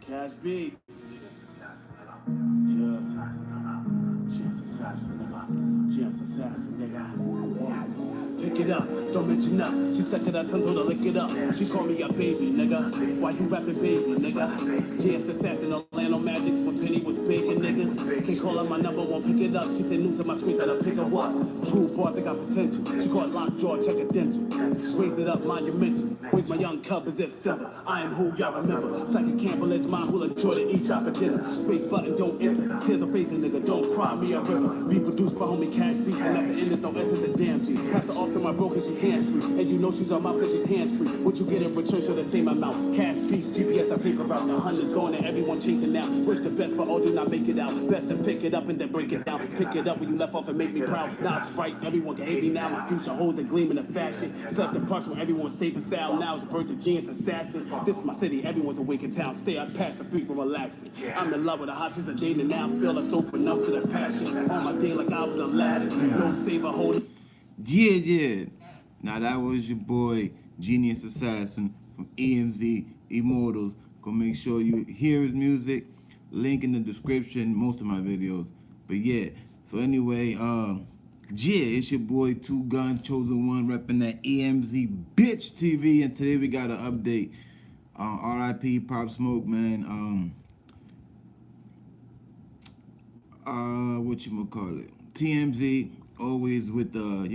Cash beats. Yeah. Chance assassin, nigga. Chance assassin, nigga. Pick it up, don't mention us. She stuck to that tongue, told her lick it up. She called me a baby, nigga. Why you rapping baby, nigga? Chance assassin, Orlando Magics when Penny was bacon, niggas. Can't call her my number, won't pick it up. She said news to my screen, said I pick her up. True boss, I got potential. She called lockjaw, check a dental. Raise it up, monumental. Raise my young cub as if Simba. I am who y'all remember. Psychic Campbell is mine, who'll enjoy to eat chop for dinner. Space button, don't enter. Tears are facing, nigga, don't cry me a river. Reproduced by homie Cash Beats, and at the end there's no essence of damn tea. Pass her off to my bro cause she's hands-free. And you know she's on my cause she's hands-free. What you get in return should the same amount. Cash Beats, GPS I paper out. The hundreds on and everyone chasing now. Wish the best for all, do not make it out. Best to pick it up and then break it down. Pick it up when you left off and make me proud. Now it's right, everyone can hate me now. My future holds the gleam in the fashion. Slept in parks where everyone's safe and sound. Now it's birth of genius assassin. This is my city, everyone's awake in town. Stay up past the freak, relaxing. I'm in love with her, hot she's a dating now. Feel like so numb to the passion. On my day like I was Aladdin. No saver hold. Yeah. Now that was your boy, Genius Assassin from EmZ Immortals. Go make sure you hear his music. Link in the description, most of my videos. But yeah, so anyway, it's your boy Two Guns Chosen One repping that EmZ Bitch TV, and today we got an update. R.I.P. Pop Smoke, man. Whatchamacallit? TMZ always with the,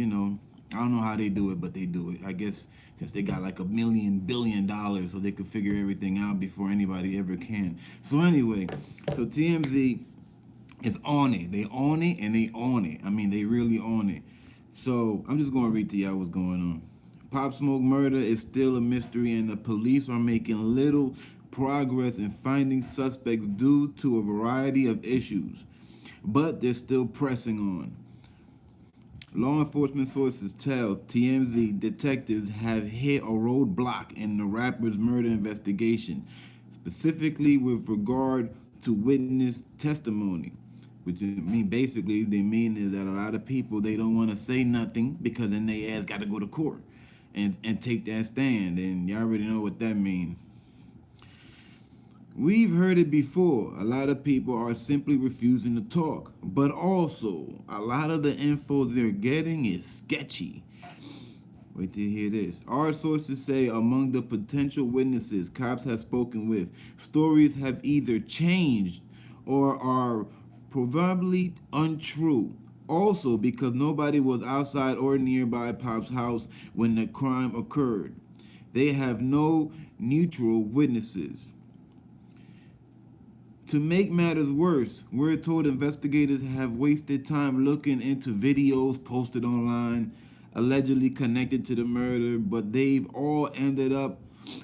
I don't know how they do it, but they do it. I guess since they got like $1 billion, so they could figure everything out before anybody ever can. So anyway, so TMZ is on it. They own it and they own it. I mean, they really own it. So I'm just gonna read to y'all what's going on. Pop Smoke murder is still a mystery, and the police are making little progress in finding suspects due to a variety of issues, but they're still pressing on. Law enforcement sources tell TMZ detectives have hit a roadblock in the rapper's murder investigation, specifically with regard to witness testimony. Which basically they mean is that a lot of people, they don't want to say nothing because then they ass got to go to court and take that stand, and y'all already know what that means. We've heard it before. A lot of people are simply refusing to talk, but also a lot of the info they're getting is sketchy. Wait till you hear this. Our sources say among the potential witnesses cops have spoken with, stories have either changed or are probably untrue. Also, because nobody was outside or nearby Pop's house when the crime occurred, they have no neutral witnesses. To make matters worse, we're told investigators have wasted time looking into videos posted online, allegedly connected to the murder, but they've all ended up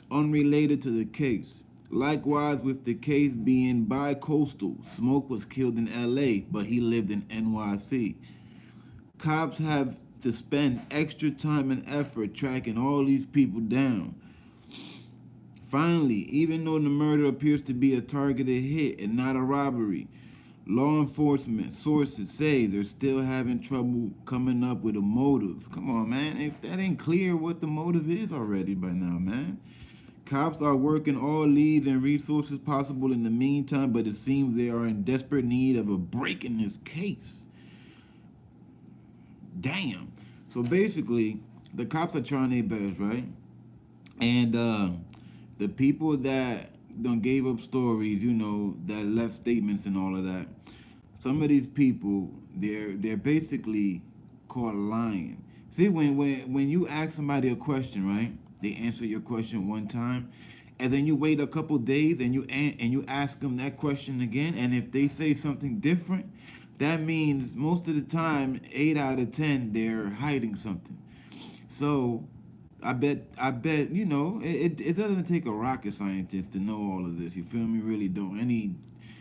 unrelated to the case. Likewise, with the case being bi-coastal, Smoke was killed in LA, but he lived in NYC. Cops have to spend extra time and effort tracking all these people down. Finally, even though the murder appears to be a targeted hit and not a robbery, law enforcement sources say they're still having trouble coming up with a motive. Come on, man. If that ain't clear what the motive is already by now, man. Cops are working all leads and resources possible in the meantime, but it seems they are in desperate need of a break in this case. Damn. So basically, the cops are trying their best, right? And the people that done gave up stories, that left statements and all of that, some of these people, they're basically caught lying. See, when you ask somebody a question, right? They answer your question one time, and then you wait a couple days and you ask them that question again, and if they say something different, that means most of the time, 8 out of 10, they're hiding something. So I bet, it doesn't take a rocket scientist to know all of this. You feel me? Really don't.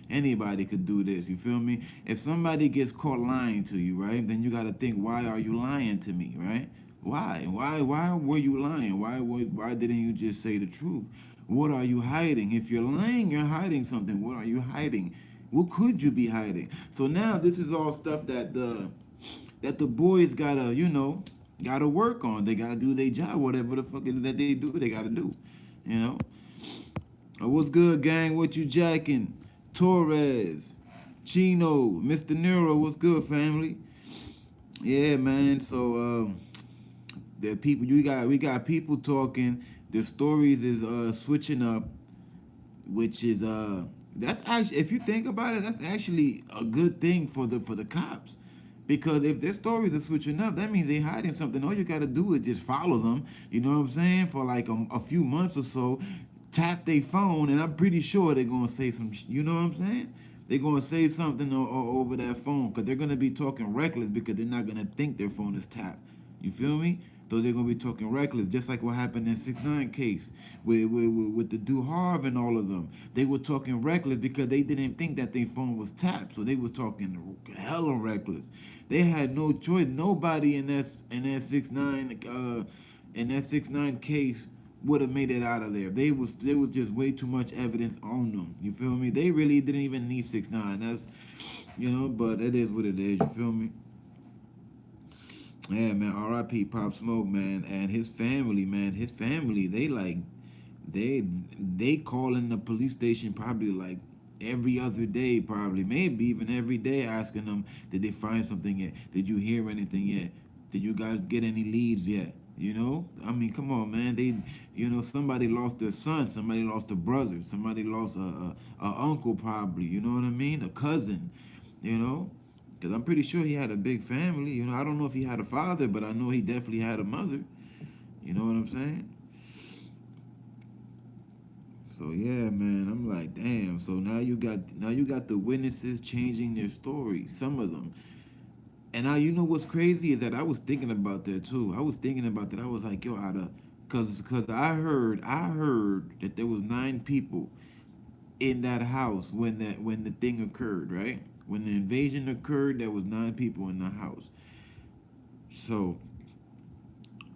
Anybody could do this. You feel me? If somebody gets caught lying to you, right, then you got to think, why are you lying to me, right? Why were you lying? Why didn't you just say the truth? What are you hiding? If you're lying, you're hiding something. What are you hiding? What could you be hiding? So now this is all stuff that the boys gotta work on. They gotta do their job, whatever the fuck is that they do, they gotta do. What's good, gang? What you jacking? Torres, Chino, Mr. Nero. What's good, family? Yeah, man. So the people we got people talking. The stories is switching up, which is that's actually, if you think about it, that's actually a good thing for the cops. Because if their stories are switching up, that means they're hiding something. All you gotta do is just follow them. You know what I'm saying? For like a few months or so, tap their phone, and I'm pretty sure they're gonna say some. You know what I'm saying? They're gonna say something over that phone because they're gonna be talking reckless because they're not gonna think their phone is tapped. You feel me? So they're gonna be talking reckless, just like what happened in 6ix9ine case with the Do Harv and all of them. They were talking reckless because they didn't think that their phone was tapped, so they was talking hella reckless. They had no choice. Nobody in that 6ix9ine in that 6ix9ine case would have made it out of there. There was just way too much evidence on them. You feel me? They really didn't even need 6ix9ine. That's but it is what it is. You feel me? Yeah, man. R.I.P. Pop Smoke, man, and his family, man. His family, they calling the police station probably like every other day, probably maybe even every day, asking them, did they find something yet? Did you hear anything yet? Did you guys get any leads yet? I mean, come on, man. Somebody lost their son, somebody lost a brother, somebody lost a uncle, probably. You know what I mean? A cousin. You know, because I'm pretty sure he had a big family. I don't know if he had a father, but I know he definitely had a mother. You know what I'm saying? So yeah, man, I'm like, damn. So now you got the witnesses changing their story, some of them. And now what's crazy is that I was thinking about that too. I was thinking about that. I was like, yo, cause I heard that there was 9 people in that house when the thing occurred, right? When the invasion occurred, there was 9 people in the house. So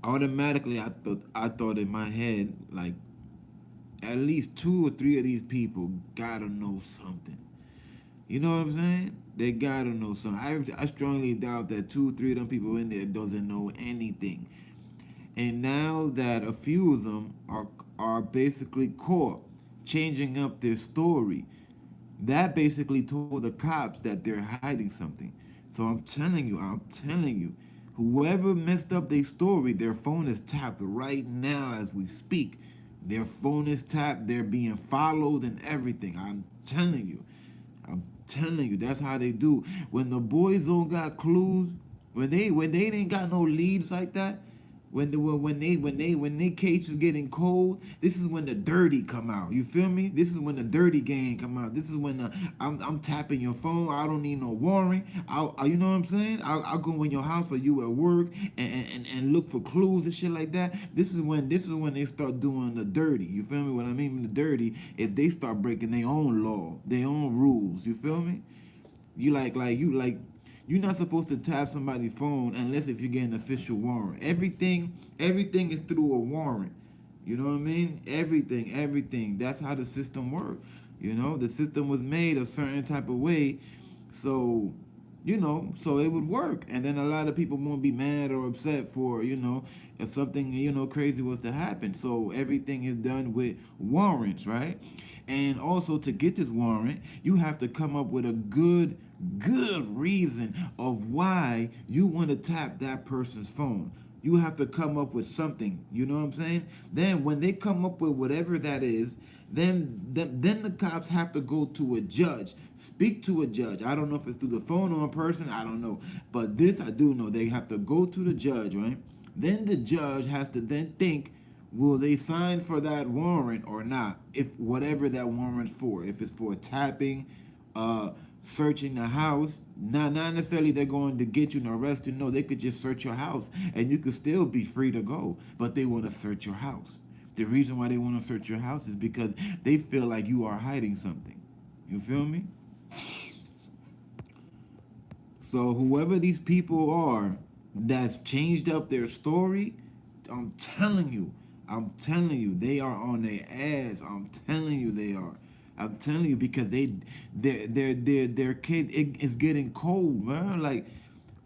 automatically I thought in my head, like, at least 2 or 3 of these people gotta know something. You know what I'm saying? They gotta know something. I strongly doubt that 2 or 3 of them people in there doesn't know anything. And now that a few of them are basically caught changing up their story, that basically told the cops that they're hiding something. So I'm telling you, whoever messed up their story, their phone is tapped right now as we speak. Their phone is tapped, they're being followed and everything. I'm telling you, that's how they do. When the boys don't got clues, when they didn't got no leads like that, when they case is getting cold, this is when the dirty come out. You feel me? This is when the dirty game come out. This is when I'm tapping your phone. I don't need no warrant. You know what I'm saying? I'll go in your house or you at work and look for clues and shit like that. This is when they start doing the dirty. You feel me? What I mean the dirty is they start breaking their own law, their own rules. You feel me? You're not supposed to tap somebody's phone unless if you get an official warrant. Everything is through a warrant. You know what I mean? Everything. That's how the system works. The system was made a certain type of way, so so it would work. And then a lot of people won't be mad or upset for if something crazy was to happen. So everything is done with warrants, right? And also to get this warrant, you have to come up with a good reason of why you want to tap that person's phone. You have to come up with something. You know what I'm saying? Then when they come up with whatever that is, then the cops have to go to a judge, speak to a judge. I don't know if it's through the phone or in person. I don't know. But this I do know. They have to go to the judge, right? Then the judge has to then think, will they sign for that warrant or not? If whatever that warrant's for, if it's for tapping, searching the house, not necessarily they're going to get you and arrest you. No, they could just search your house and you could still be free to go. But they want to search your house. The reason why they want to search your house is because they feel like you are hiding something. You feel me? So whoever these people are that's changed up their story, I'm telling you, they are on their ass. I'm telling you, they are. I'm telling you because their kid is getting cold, man. Like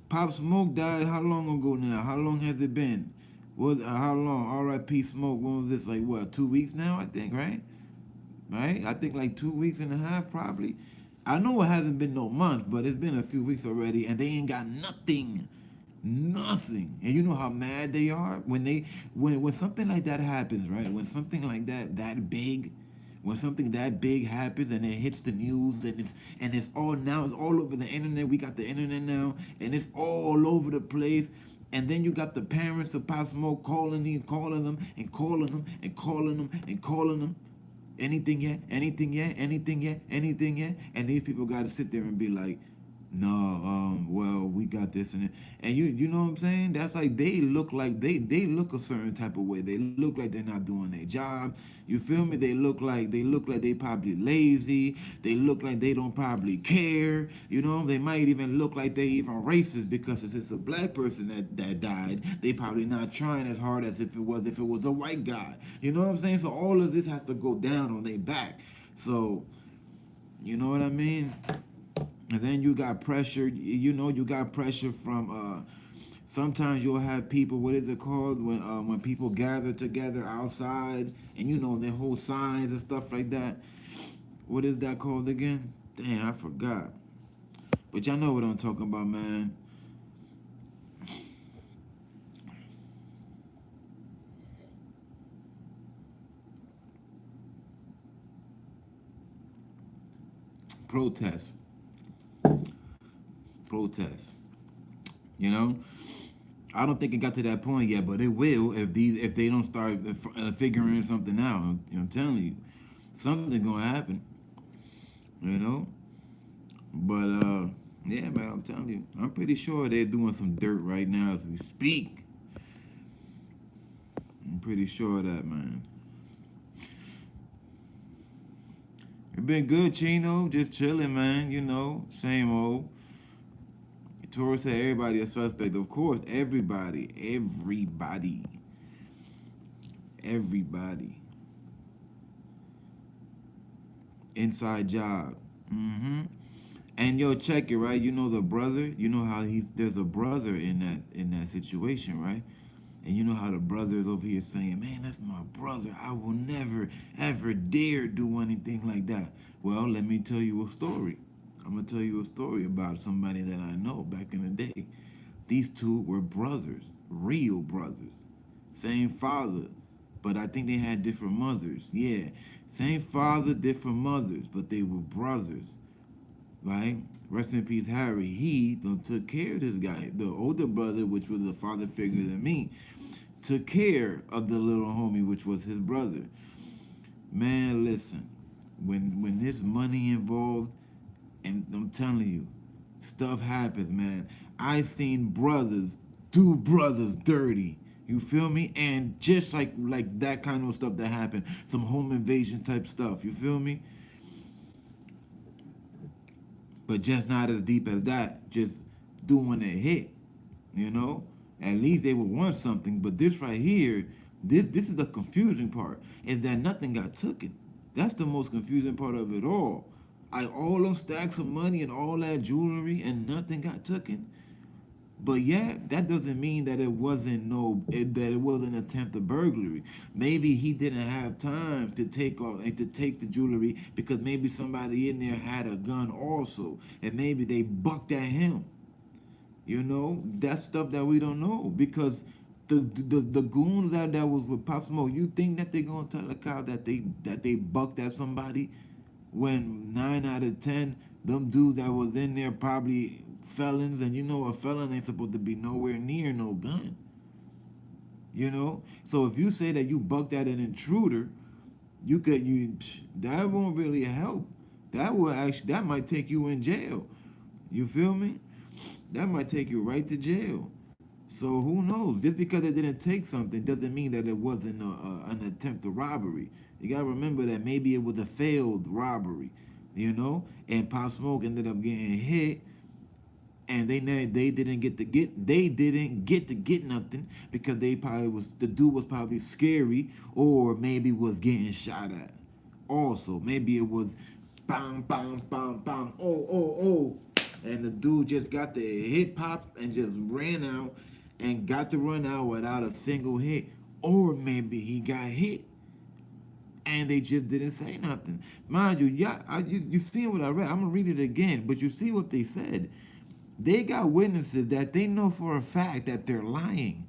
Pop Smoke died how long ago now? How long has it been? How long? R.I.P. Smoke. When was this? Like what? 2 weeks now, I think, right? right? I think like 2 weeks and a half probably. I know it hasn't been no month, but it's been a few weeks already, and they ain't got nothing. Nothing. And you know how mad they are when when something like that happens, right? When something like that big, when something that big happens and it hits the news and it's all now it's all over the internet. We got the internet now and it's all over the place. And then you got the parents of Pop Smoke calling them, calling them and calling them and calling them and calling them. Anything yet? Anything yet? Anything yet? Anything yet? And these people got to sit there and be like, no, well, we got this and it. And you know what I'm saying? That's like they look a certain type of way. They look like they're not doing their job. You feel me? They look like they probably lazy. They look like they don't probably care. You know, they might even look like they even racist because if it's a black person that died, they probably not trying as hard as if it was a white guy. You know what I'm saying? So all of this has to go down on their back. So you know what I mean? And then you got pressure, you got pressure from sometimes you'll have people, what is it called? When people gather together outside and they hold signs and stuff like that. What is that called again? Damn, I forgot. But y'all know what I'm talking about, man. Protest. Protest. You know? I don't think it got to that point yet, but it will if they don't start figuring something out. I'm telling you, something's gonna happen. You know, but yeah, man, I'm telling you, I'm pretty sure they're doing some dirt right now as we speak. I'm pretty sure of that, man. It been good, Chino. Just chilling, man. Same old. Tourist said everybody a suspect. Of course, everybody. Inside job. Mm-hmm. And yo, check it, right? You know the brother. You know how there's a brother in that situation, right? And you know how the brother is over here saying, "Man, that's my brother. I will never ever dare do anything like that." Well, let me tell you a story. I'm gonna tell you a story about somebody that I know back in the day. These two were brothers, real brothers, same father, but I think they had different mothers. Yeah, same father, different mothers, but they were brothers, right? Rest in peace, Harry. He done took care of this guy. The older brother, which was a father figure than me, took care of the little homie, which was his brother. Man, listen, when there's money involved, and I'm telling you, stuff happens, man. I seen brothers do brothers dirty. You feel me? And just like that kind of stuff that happened, some home invasion type stuff. You feel me? But just not as deep as that. Just doing a hit. You know? At least they would want something. But this right here, this is the confusing part, is that nothing got taken. That's the most confusing part of it all. All them stacks of money and all that jewelry and nothing got taken. But yeah, that doesn't mean that it wasn't that it wasn't an attempt at burglary. Maybe he didn't have time to take the jewelry because maybe somebody in there had a gun also, and maybe they bucked at him. That's stuff that we don't know because the goons that was with Pop Smoke. You think that they gonna tell the cop that they bucked at somebody when 9 out of 10 them dudes that was in there probably felons, and a felon ain't supposed to be nowhere near no gun. So if you say that you bucked at an intruder, that won't really help. That might take you in jail. You feel me? That might take you right to jail. So who knows? Just because it didn't take something doesn't mean that it wasn't an attempt to robbery. You gotta remember that maybe it was a failed robbery, and Pop Smoke ended up getting hit, and they didn't get to get nothing because the dude was probably scary or maybe was getting shot at. Also, maybe it was bang bang bang bang oh, and the dude just got the hit pop and just ran out and got to run out without a single hit, or maybe he got hit and they just didn't say nothing. Mind you, yeah, you see what I read. I'm gonna read it again, but you see what they said. They got witnesses that they know for a fact that they're lying.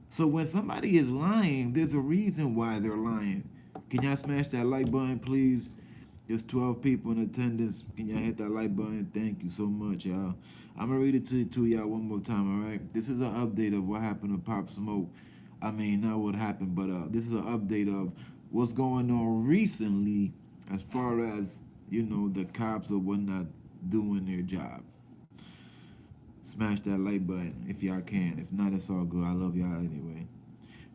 So when somebody is lying, there's a reason why they're lying. Can y'all smash that like button, please? There's 12 people in attendance. Can y'all hit that like button? Thank you so much, y'all. I'm gonna read it to y'all one more time, all right? This is an update of what happened to Pop Smoke. I mean, not what happened, but this is an update of what's going on recently as far as, the cops or whatnot doing their job. Smash that like button if y'all can. If not, it's all good. I love y'all anyway.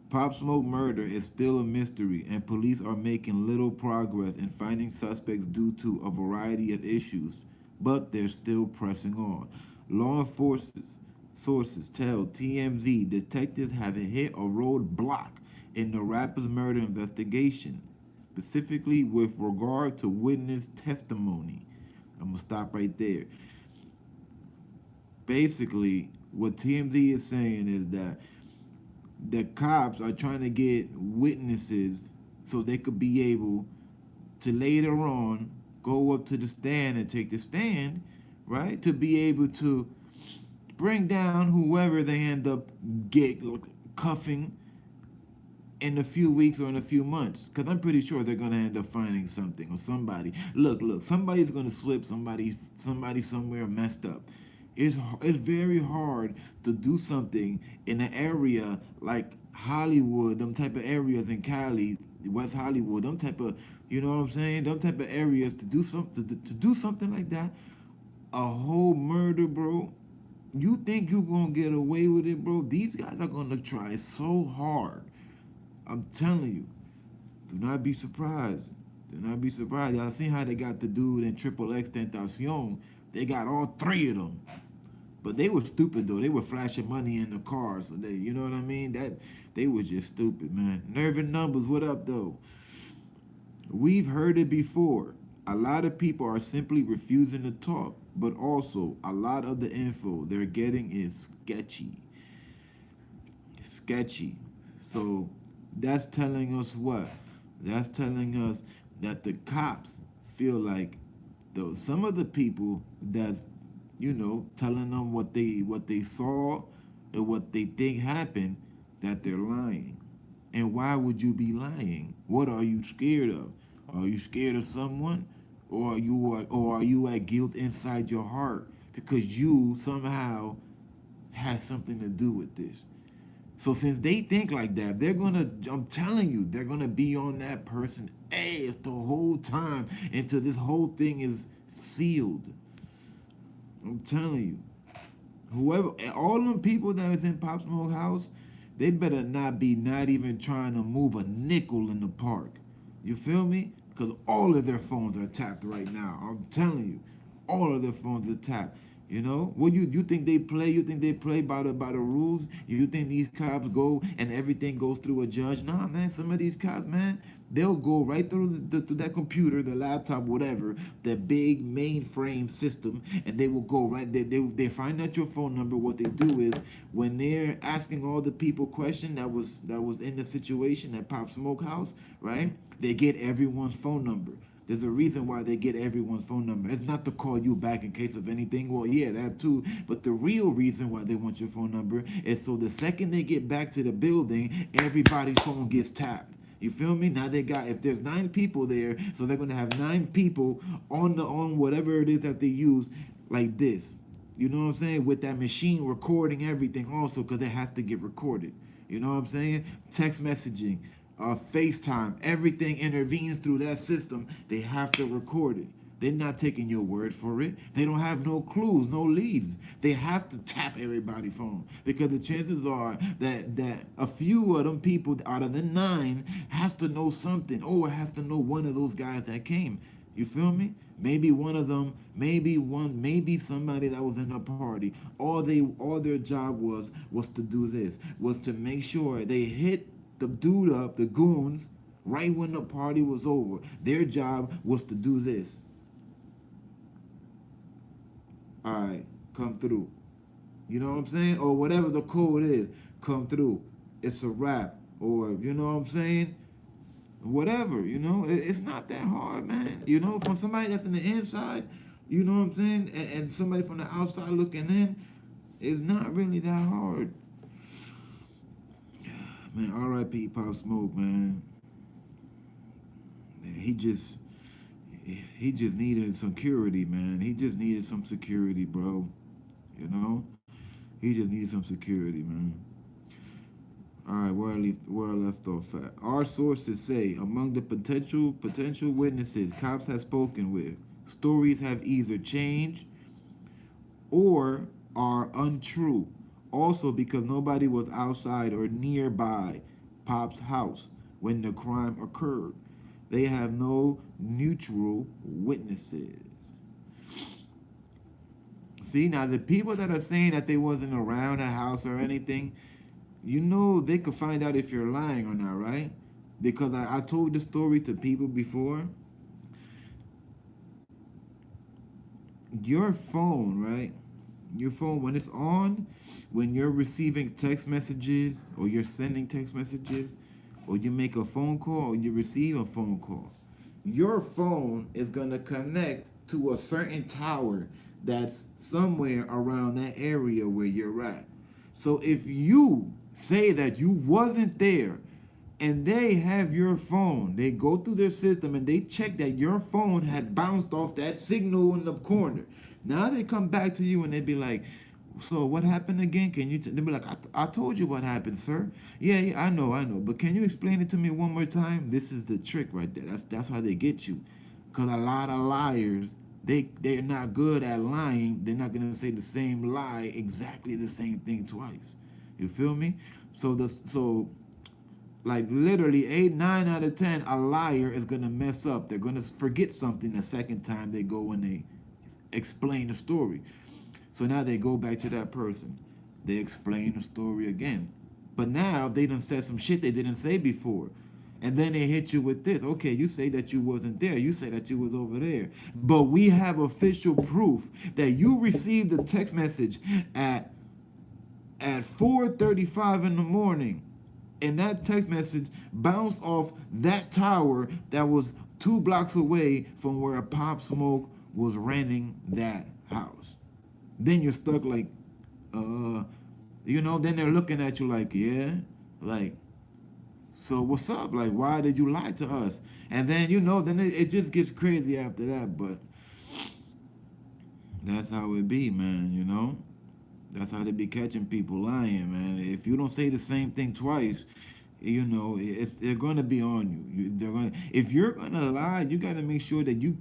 Pop Smoke murder is still a mystery, and police are making little progress in finding suspects due to a variety of issues, but they're still pressing on. Law enforcement sources tell TMZ detectives have hit a roadblock in the rapper's murder investigation, specifically with regard to witness testimony. I'm gonna stop right there. Basically, what TMZ is saying is that the cops are trying to get witnesses so they could be able to later on go up to the stand and take the stand, right? To be able to bring down whoever they end up get cuffing in a few weeks or in a few months, because I'm pretty sure they're gonna end up finding something or somebody. Look, somebody's gonna slip. Somebody somewhere messed up. It's very hard to do something in an area like Hollywood, them type of areas in Cali, West Hollywood, them type of, you know what I'm saying, them type of areas to do something to do something like that. A whole murder, bro. You think you gonna get away with it, bro? These guys are gonna try so hard. I'm telling you, do not be surprised. Do not be surprised. Y'all seen how they got the dude in Triple X Tentacion? They got all three of them. But they were stupid though. They were flashing money in the car, so they, you know what I mean? That they were just stupid, man. Nerve and numbers, what up though? We've heard it before. A lot of people are simply refusing to talk, but also a lot of the info they're getting is sketchy. Sketchy. So that's telling us what? That's telling us that the cops feel like though some of the people that's telling them what they saw and what they think happened, that they're lying. And why would you be lying? What are you scared of? Are you scared of someone, or are you at guilt inside your heart because you somehow had something to do with this? So since they think like that, they're gonna, I'm telling you, they're gonna be on that person ass the whole time until this whole thing is sealed. I'm telling you. Whoever, all them people that was in Pop Smoke house, they better not even trying to move a nickel in the park. You feel me? Because all of their phones are tapped right now. I'm telling you, all of their phones are tapped. What you think they play? You think they play by the rules? You think these cops go and everything goes through a judge? Nah, man. Some of these cops, man, they'll go right through through that computer, the laptop, whatever, the big mainframe system, and they will go right. They find out your phone number. What they do is when they're asking all the people question that was in the situation at Pop Smoke House, right? They get everyone's phone number. There's a reason why they get everyone's phone number. It's not to call you back in case of anything. Well, yeah, that too. But the real reason why they want your phone number is so the second they get back to the building, everybody's phone gets tapped. You feel me? Now they got, if there's 9 people there, so they're gonna have 9 people on whatever it is that they use, like this. You know what I'm saying? With that machine recording everything also, because it has to get recorded. You know what I'm saying? Text messaging, FaceTime, everything intervenes through that system. They have to record it. They're not taking your word for it. They don't have no clues, no leads. They have to tap everybody's phone because the chances are that a few of them people out of the 9 has to know something or has to know one of those guys that came. You feel me? Maybe one of them, maybe somebody that was in a party. All their job was to do this, was to make sure they hit the dude up, the goons, right when the party was over. Their job was to do this. All right, come through. You know what I'm saying? Or whatever the code is, come through. It's a wrap. Or, you know what I'm saying? whatever, you know. It's not that hard, man. You know, from somebody that's in the inside, you know what I'm saying, and somebody from the outside looking in, it's not really that hard. Man, R.I.P. Pop Smoke, man. He just he just needed security, man. He just needed some security, bro. You know, he just needed some security, man. All right, where I left off at. Our sources say among the potential witnesses cops have spoken with, stories have either changed or are untrue. Also, because nobody was outside or nearby Pop's house when the crime occurred, they have no neutral witnesses. See, now the people that are saying that they wasn't around the house or anything, you know they could find out if you're lying or not, right? Because I told the story to people before. Your phone, right? Your phone, when it's on, when you're receiving text messages or you're sending text messages or you make a phone call or you receive a phone call, your phone is going to connect to a certain tower that's somewhere around that area where you're at. So if you say that you wasn't there and they have your phone, they go through their system and they check that your phone had bounced off that signal in the corner. Now they come back to you and they be like, so what happened again? Can you? They be like, I told you what happened, sir. Yeah, I know. But can you explain it to me one more time? This is the trick right there. That's how they get you, cause a lot of liars, they're not good at lying. They're not gonna say the same lie exactly the same thing twice. You feel me? So like literally 8, 9 out of 10, a liar is gonna mess up. They're gonna forget something the second time they go and they explain the story. So now they go back to that person. They explain the story again. But now they done said some shit they didn't say before. And then they hit you with this. Okay, you say that you wasn't there. You say that you was over there. But we have official proof that you received a text message at 4:35 in the morning. And that text message bounced off that tower that was 2 blocks away from where Pop Smoke was renting that house. Then you're stuck like, then they're looking at you like, yeah, like, so what's up? Like, why did you lie to us? And then, then it just gets crazy after that. But that's how it be, man. That's how they be catching people lying, man. If you don't say the same thing twice, they're gonna be on you. If you're gonna lie, you gotta make sure that you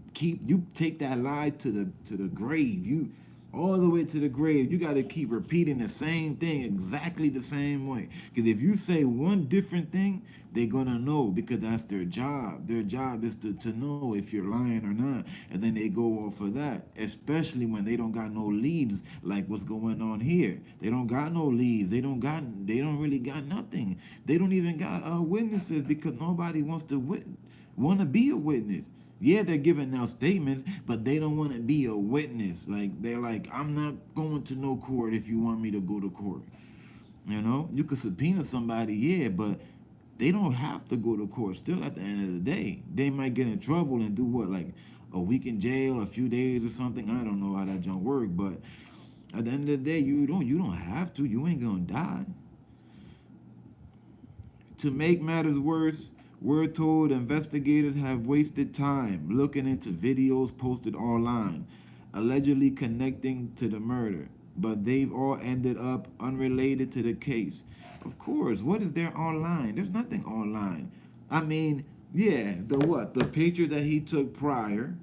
take that lie to the grave. You all the way to the grave. You gotta keep repeating the same thing exactly the same way. Because if you say one different thing, they're gonna know, because that's their job. Their job is to know if you're lying or not, and then they go off of that. Especially when they don't got no leads like what's going on here. They don't got no leads. They don't really got nothing. They don't even got witnesses, because nobody wants to want to be a witness. Yeah, they're giving out statements, but they don't want to be a witness. Like, they're like, I'm not going to no court if you want me to go to court. You could subpoena somebody, yeah, but they don't have to go to court. Still, at the end of the day, they might get in trouble and do what, like a week in jail, a few days or something. I don't know how that junk work, but at the end of the day, you don't have to. You ain't gonna die. To make matters worse, we're told investigators have wasted time looking into videos posted online, allegedly connecting to the murder, but they've all ended up unrelated to the case. Of course, what is there online? There's nothing online. I mean, yeah, the picture that he took prior,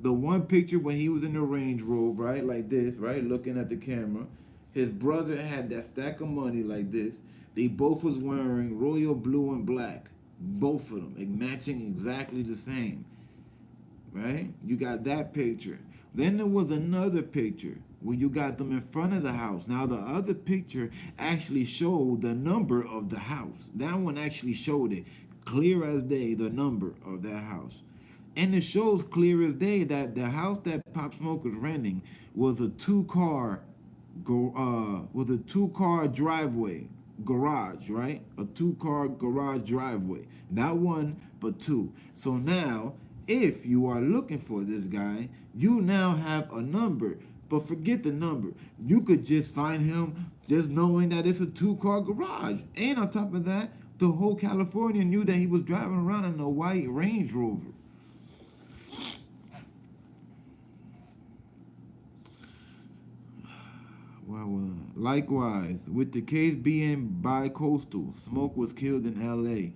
the one picture when he was in the Range Rover, right, like this, right, looking at the camera. His brother had that stack of money like this. They both was wearing royal blue and black. Both of them, matching exactly the same, right? You got that picture. Then there was another picture when you got them in front of the house. Now the other picture actually showed the number of the house. That one actually showed it clear as day, the number of that house. And it shows clear as day that the house that Pop Smoke was renting was a two-car driveway. garage, right? A 2-car garage driveway. Not one, but two. So now, if you are looking for this guy, you now have a number. But forget the number. You could just find him just knowing that it's a 2-car garage. And on top of that, the whole California knew that he was driving around in a white Range Rover. Well, likewise, with the case being bi-coastal, Smoke was killed in L.A.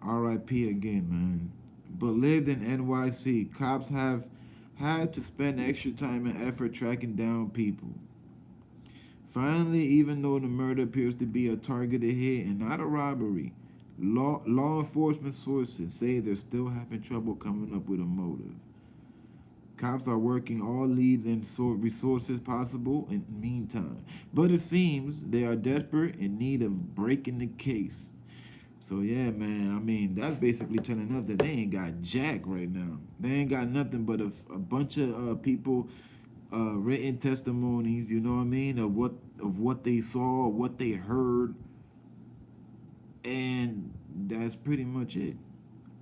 R.I.P. again, man. But lived in NYC. Cops have had to spend extra time and effort tracking down people. Finally, even though the murder appears to be a targeted hit and not a robbery, law enforcement sources say they're still having trouble coming up with a motive. Cops are working all leads and resources possible in the meantime, but it seems they are desperate in need of breaking the case. So yeah, man, I mean, that's basically telling us that they ain't got jack right now. They ain't got nothing but a bunch of people written testimonies, you know what I mean, of what they saw, what they heard, and that's pretty much it.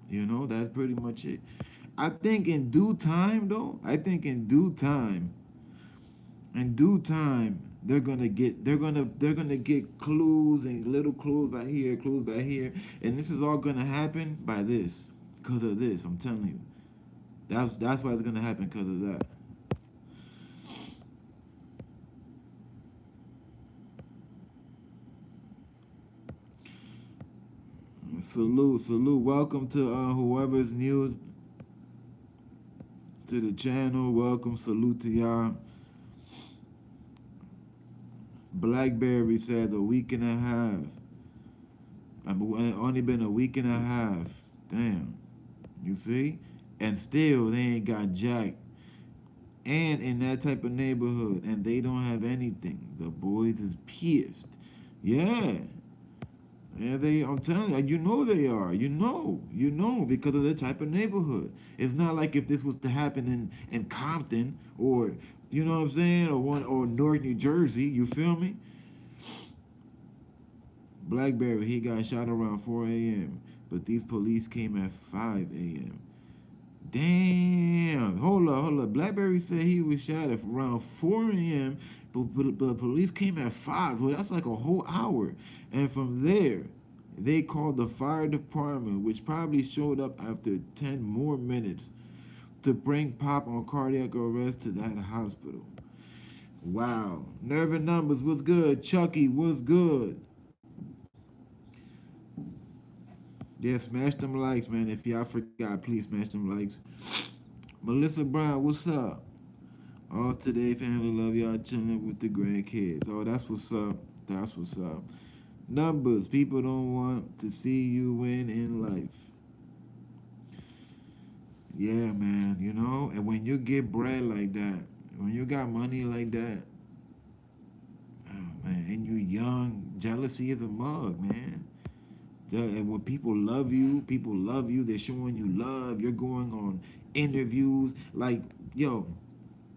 You know, that's pretty much it. I think in due time, though, I think in due time, they're gonna get clues and little clues by here, and this is all gonna happen by this, because of this. I'm telling you, that's why it's gonna happen because of that. Salute. Welcome to whoever's new to the channel. Welcome, salute to y'all. Blackberry said a week and a half. Only been a week and a half. Damn. You see? And still they ain't got jack. And in that type of neighborhood, and they don't have anything. The boys is pissed. Yeah. Yeah, I'm telling you, you know they are. You know, because of the type of neighborhood. It's not like if this was to happen in Compton or, you know what I'm saying, or Newark, New Jersey. You feel me? Blackberry, he got shot around 4 a.m., but these police came at 5 a.m. Damn. Hold up. Blackberry said he was shot at around 4 a.m., but police came at 5. So that's like a whole hour. And from there, they called the fire department, which probably showed up after 10 more minutes to bring Pop on cardiac arrest to that hospital. Wow. Nerve and Numbers, what's good? Chucky, what's good? Yeah, smash them likes, man. If y'all forgot, please smash them likes. Melissa Brown, what's up? All today, family, love y'all chilling with the grandkids. Oh, that's what's up. That's what's up. Numbers, people don't want to see you win in life. Yeah, man, you know, and when you get bread like that, when you got money like that, oh man, and you young, jealousy is a mug, man. And when people love you, they're showing you love, you're going on interviews. Like, yo,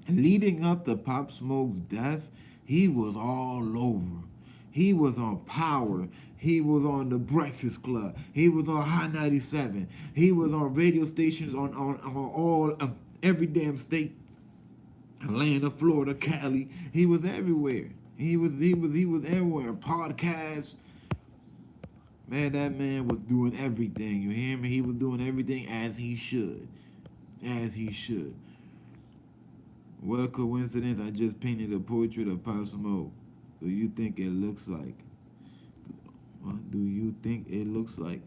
leading up to Pop Smoke's death, he was all over. He was on Power. He was on the Breakfast Club. He was on Hot 97. He was on radio stations on all every damn state. Atlanta, Florida, Cali. He was everywhere. He was everywhere. Podcasts. Man, that man was doing everything. You hear me? He was doing everything as he should. As he should. What a coincidence. I just painted a portrait of Pop Smoke. Do you think it looks like? What do you think it looks like?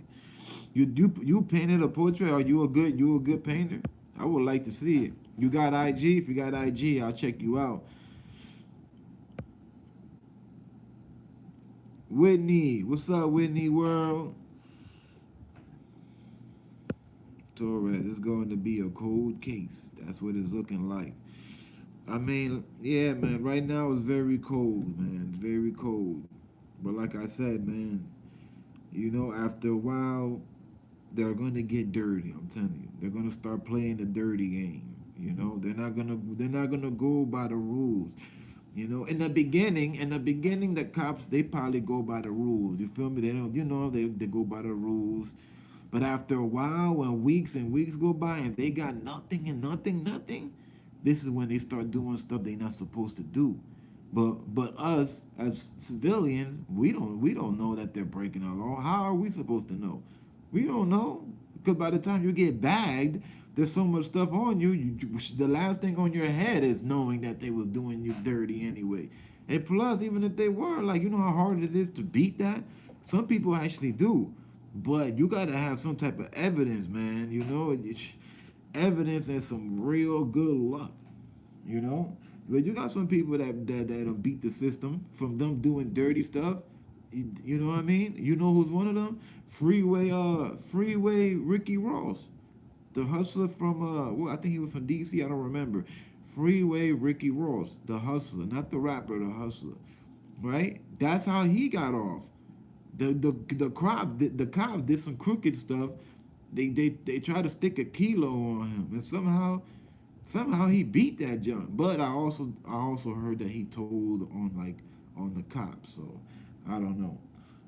You painted a portrait? Are you a good painter? I would like to see it. You got IG? If you got IG, I'll check you out. Whitney, what's up, Whitney World? Torres, it's going to be a cold case. That's what it's looking like. I mean, yeah, man, right now it's very cold, man. It's very cold. But like I said, man, you know, after a while, they're going to get dirty, I'm telling you. They're going to start playing the dirty game. You know, they're not gonna go by the rules. You know, in the beginning, the cops they probably go by the rules. You feel me? They don't, they go by the rules. But after a while, when weeks and weeks go by and they got nothing and nothing, this is when they start doing stuff they're not supposed to do. But us as civilians, we don't know that they're breaking the law. How are we supposed to know? We don't know because by the time you get bagged, there's so much stuff on you. The last thing on your head is knowing that they was doing you dirty anyway. And plus, even if they were, like, you know how hard it is to beat that. Some people actually do, but you gotta have some type of evidence, man. You know, evidence and some real good luck. You know, but you got some people that beat the system from them doing dirty stuff. You know what I mean? You know who's one of them? Freeway Ricky Ross, the hustler from well, I think he was from DC. I don't remember. Freeway Ricky Ross, the hustler, not the rapper, the hustler. Right? That's how he got off. The cops did some crooked stuff. They tried to stick a kilo on him, and somehow he beat that junk. But I also heard that he told on the cops. So I don't know.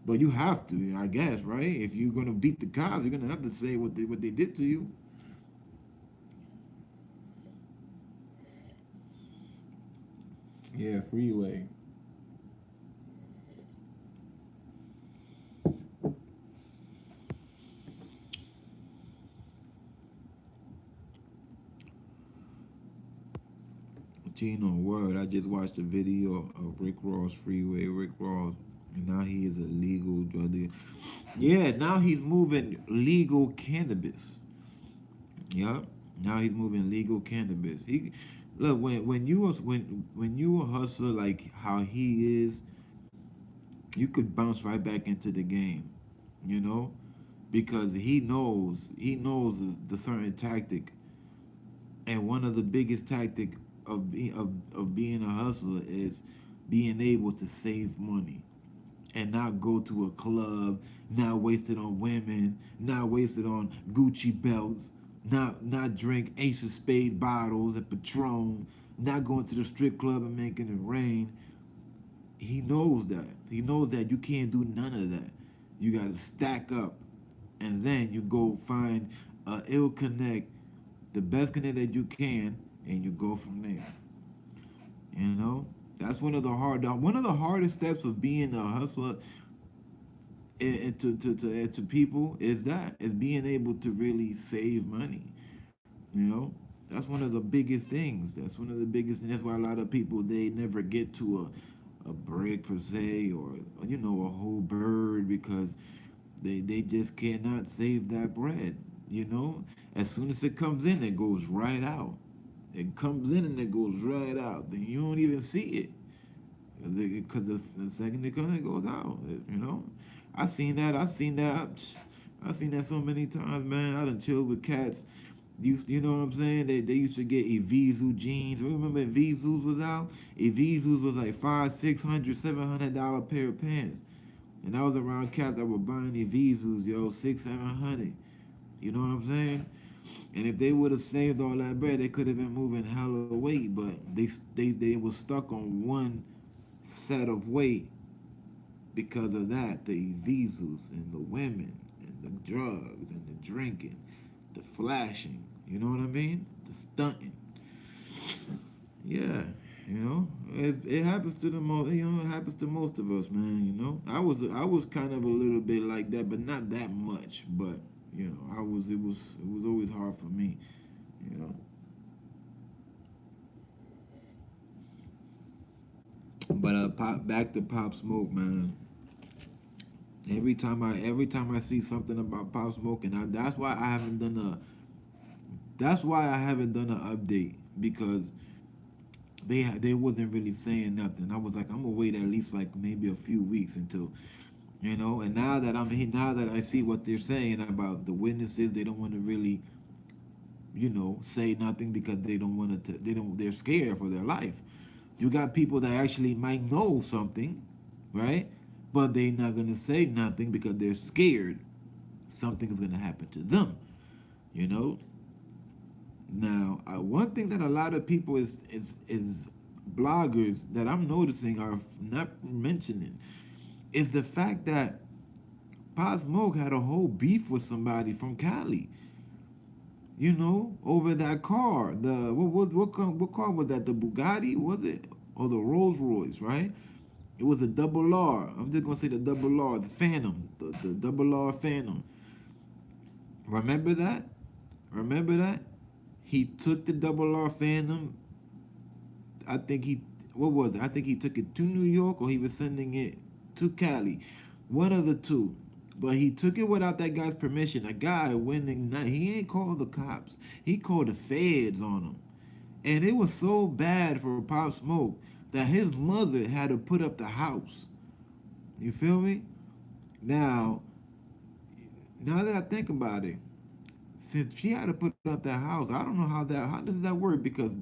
But you have to, I guess, right? If you're gonna beat the cops, you're gonna have to say what they did to you. Yeah, freeway. Tino word. I just watched a video of Rick Ross freeway. Rick Ross, and now he is a legal drug dealer. Yeah, now he's moving legal cannabis. Yup. Now he's moving legal cannabis. He look when you a hustler like how he is, you could bounce right back into the game, you know, because he knows the certain tactic, and one of the biggest tactic of being a hustler is being able to save money and not go to a club, not wasted on women, not wasted on Gucci belts, not drink Ace of Spade bottles and Patron, not going to the strip club and making it rain. He knows that. He knows that you can't do none of that. You got to stack up, and then you go find a ill connect, the best connect that you can, and you go from there. You know, that's one of the hardest steps of being a hustler to people is being able to really save money. You know, that's one of the biggest things. That's one of the biggest, and that's why a lot of people they never get to a break per se or a whole bird because they just cannot save that bread. You know, as soon as it comes in, it goes right out. It comes in and it goes right out. Then you don't even see it because the second it comes, it goes out. You know, I seen that. I seen that. I seen that so many times, man. I done chilled with cats. You know what I'm saying? They used to get EmZcho jeans. Remember EmZcho's was out? EmZcho's was like $500, $600, $700 pair of pants. And I was around cats that were buying EmZcho's, yo, 600, 700. You know what I'm saying? And if they would have saved all that bread, they could have been moving hella weight. But they was stuck on one set of weight because of that. The EmZcho's and the women and the drugs and the drinking, the flashing. You know what I mean? The stunting. Yeah, it happens to the most. It happens to most of us, man. I was kind of a little bit like that, but not that much. But I was. It was always hard for me. You know. But back to Pop Smoke, man. Every time I see something about Pop Smoke, and that's why I haven't done an update because they wasn't really saying nothing. I was like, I'm gonna wait at least like maybe a few weeks until, And now that I'm here, now that I see what they're saying about the witnesses, they don't want to really, say nothing because they don't want to. They're scared for their life. You got people that actually might know something, right? But they're not gonna say nothing because they're scared something is gonna happen to them. You know. Now, one thing that a lot of people is bloggers that I'm noticing are not mentioning is the fact that Pop Smoke had a whole beef with somebody from Cali, over that car. The what car was that? The Bugatti was it, or the Rolls Royce? Right? It was a double R. I'm just gonna say the double R, the Phantom, the double R Phantom. Remember that? Remember that? He took the double R Phantom. I think he what was it? I think he took it to New York or he was sending it to Cali. One of the two. But he took it without that guy's permission. A guy went and he ain't called the cops. He called the feds on him. And it was so bad for Pop Smoke that his mother had to put up the house. You feel me? Now, now that I think about it, since she had to put up that house, I don't know how does that work because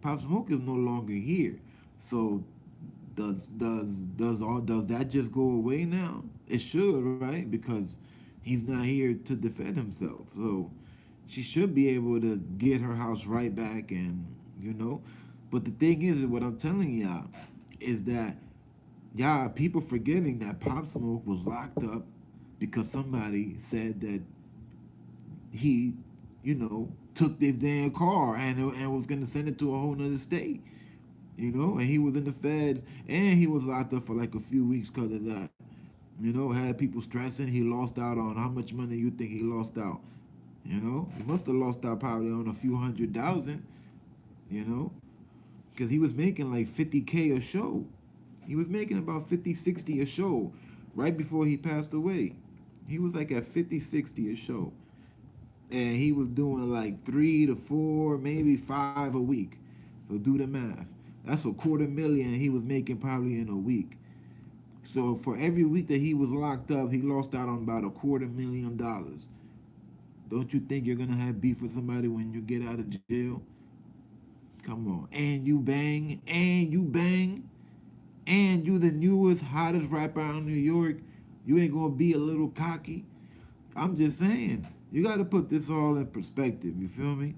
Pop Smoke is no longer here. So does that just go away now? It should, right? Because he's not here to defend himself. So she should be able to get her house right back and But the thing is what I'm telling y'all is that y'all people forgetting that Pop Smoke was locked up because somebody said that he, took this damn car and was gonna send it to a whole nother state. And he was in the feds and he was locked up for like a few weeks because of that. Had people stressing. He lost out on how much money you think he lost out? He must have lost out probably on a few $100,000, you know, because he was making like 50K a show. He was making about 50, 60 a show right before he passed away. He was like at 50, 60 a show. And he was doing like 3 to 4, maybe 5 a week. So do the math. That's $250,000 he was making probably in a week. So for every week that he was locked up, he lost out on about $250,000. Don't you think you're gonna have beef with somebody when you get out of jail? Come on. And you bang, and you the newest, hottest rapper out in New York. You ain't gonna be a little cocky. I'm just saying. You gotta put this all in perspective, you feel me?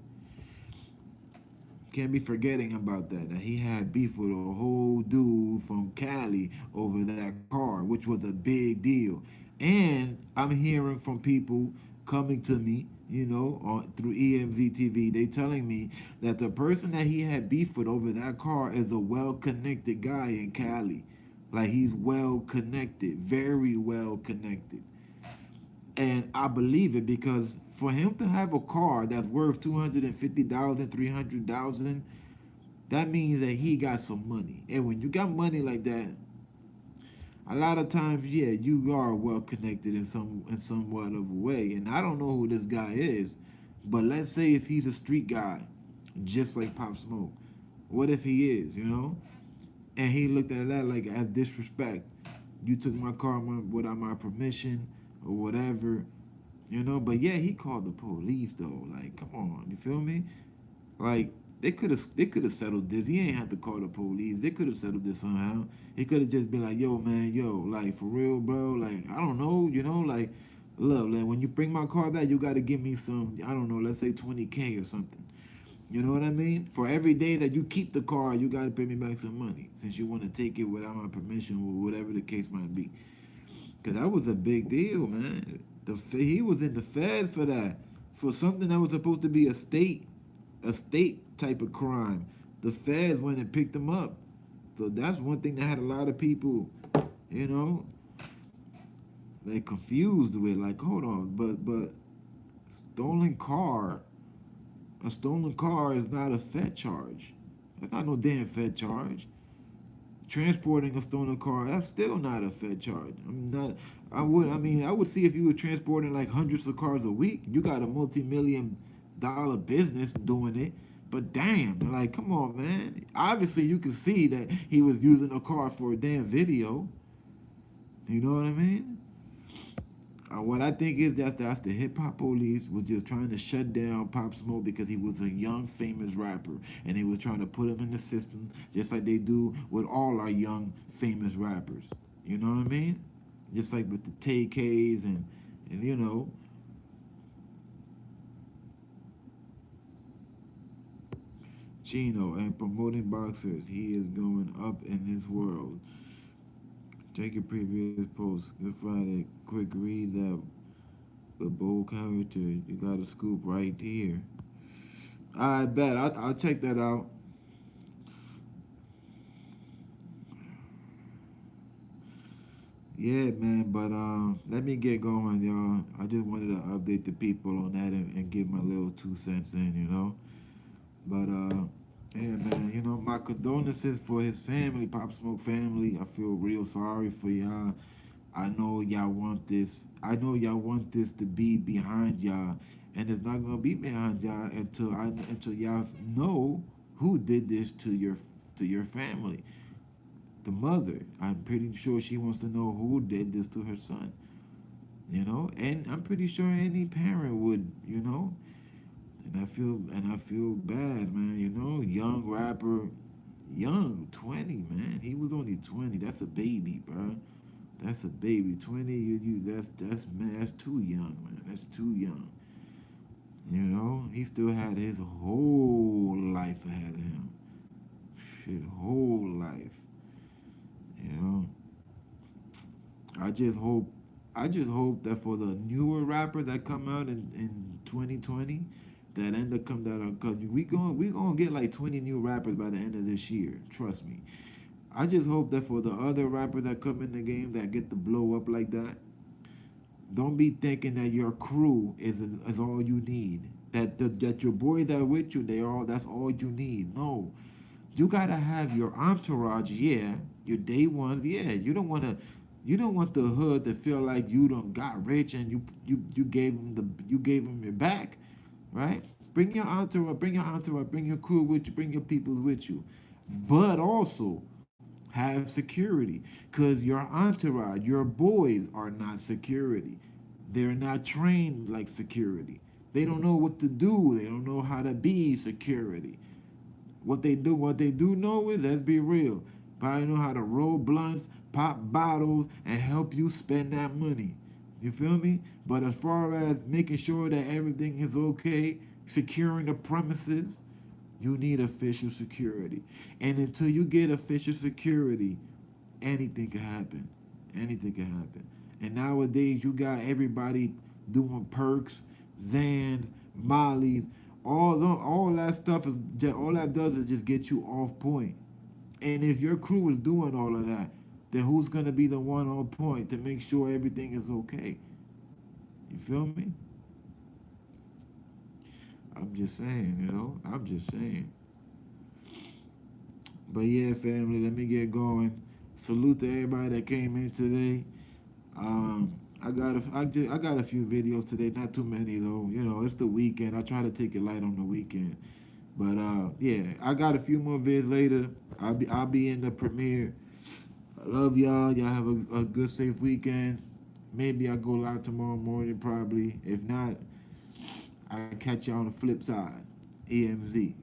Can't be forgetting about that he had beef with a whole dude from Cali over that car, which was a big deal. And I'm hearing from people coming to me, through EmZ TV, they telling me that the person that he had beef with over that car is a well-connected guy in Cali. Like he's well connected, very well connected. And I believe it because for him to have a car that's worth 250,000, 300,000, that means that he got some money. And when you got money like that, a lot of times, yeah, you are well connected in somewhat of a way. And I don't know who this guy is, but let's say if he's a street guy, just like Pop Smoke, what if he is? And he looked at that like as disrespect. You took my car without my permission or whatever. But yeah, he called the police though. Like, come on, you feel me? Like they could have settled this. He ain't had to call the police. They could have settled this somehow. He could have just been like, yo, man, like for real, bro. Like, I don't know, like, look, like when you bring my car back, you gotta give me some, I don't know, let's say 20K or something. You know what I mean? For every day that you keep the car, you gotta pay me back some money since you want to take it without my permission or whatever the case might be. Cause that was a big deal, man. He was in the Fed for that, for something that was supposed to be a state type of crime. The feds went and picked him up. So that's one thing that had a lot of people, you know, they confused with. Like, hold on, but stolen car, a stolen car is not a Fed charge. That's not no damn Fed charge. Transporting a stolen car, that's still not a Fed charge. I'm not. I would see if you were transporting like hundreds of cars a week. You got a multi-million-dollar business doing it. But damn, like, come on, man. Obviously, you can see that he was using a car for a damn video. You know what I mean? What I think is that's the hip hop police was just trying to shut down Pop Smoke because he was a young famous rapper and they were trying to put him in the system just like they do with all our young famous rappers. You know what I mean? Just like with the TKs and Chino and promoting boxers. He is going up in this world. Check your previous post. Good Friday. Quick read that the bold character. You got a scoop right here. I bet. I'll check that out. Yeah, man. But let me get going, y'all. I just wanted to update the people on that and give my little 2 cents in, you know. But yeah, man. You know, my condolences for his family, Pop Smoke family. I feel real sorry for y'all. I know y'all want this. I know y'all want this to be behind y'all, and it's not gonna be behind y'all until y'all know who did this to your family. The mother. I'm pretty sure she wants to know who did this to her son. You know, and I'm pretty sure any parent would. You know, and I feel bad, man. You know, young rapper, young 20, man. He was only 20. That's a baby, bro. That's a baby. 20, that's man, that's too young, man. That's too young. You know, he still had his whole life ahead of him. Shit, whole life. You know, I just hope, I just hope that for the newer rappers that come out in 2020, that end up come out because we gonna get like 20 new rappers by the end of this year. Trust me. I just hope that for the other rappers that come in the game that get to blow up like that, don't be thinking that your crew is all you need. That your boy that with you, that's all you need. No, you gotta have your entourage. Yeah, your day ones. Yeah, you don't want the hood to feel like you don't got rich and you gave them your back, right? Bring your crew with you, bring your peoples with you, but also have security because your entourage, your boys are not security. They're not trained like security. They don't know what to do. They don't know how to be security. What they do know is, let's be real, probably know how to roll blunts, pop bottles, and help you spend that money. You feel me? But as far as making sure that everything is okay, securing the premises, you need official security. And until you get official security, anything can happen. Anything can happen. And nowadays, you got everybody doing perks, Zans, Mollies, all that stuff is just, all that does is just get you off point. And if your crew is doing all of that, then who's gonna be the one on point to make sure everything is okay? You feel me? I'm just saying, you know. I'm just saying. But yeah, family, let me get going. Salute to everybody that came in today. I got a few videos today, not too many though. You know, it's the weekend. I try to take it light on the weekend. But yeah, I got a few more vids later. I'll be in the premiere. I love y'all. Y'all have a good safe weekend. Maybe I'll go live tomorrow morning probably. If not, I catch y'all on the flip side. EMZ.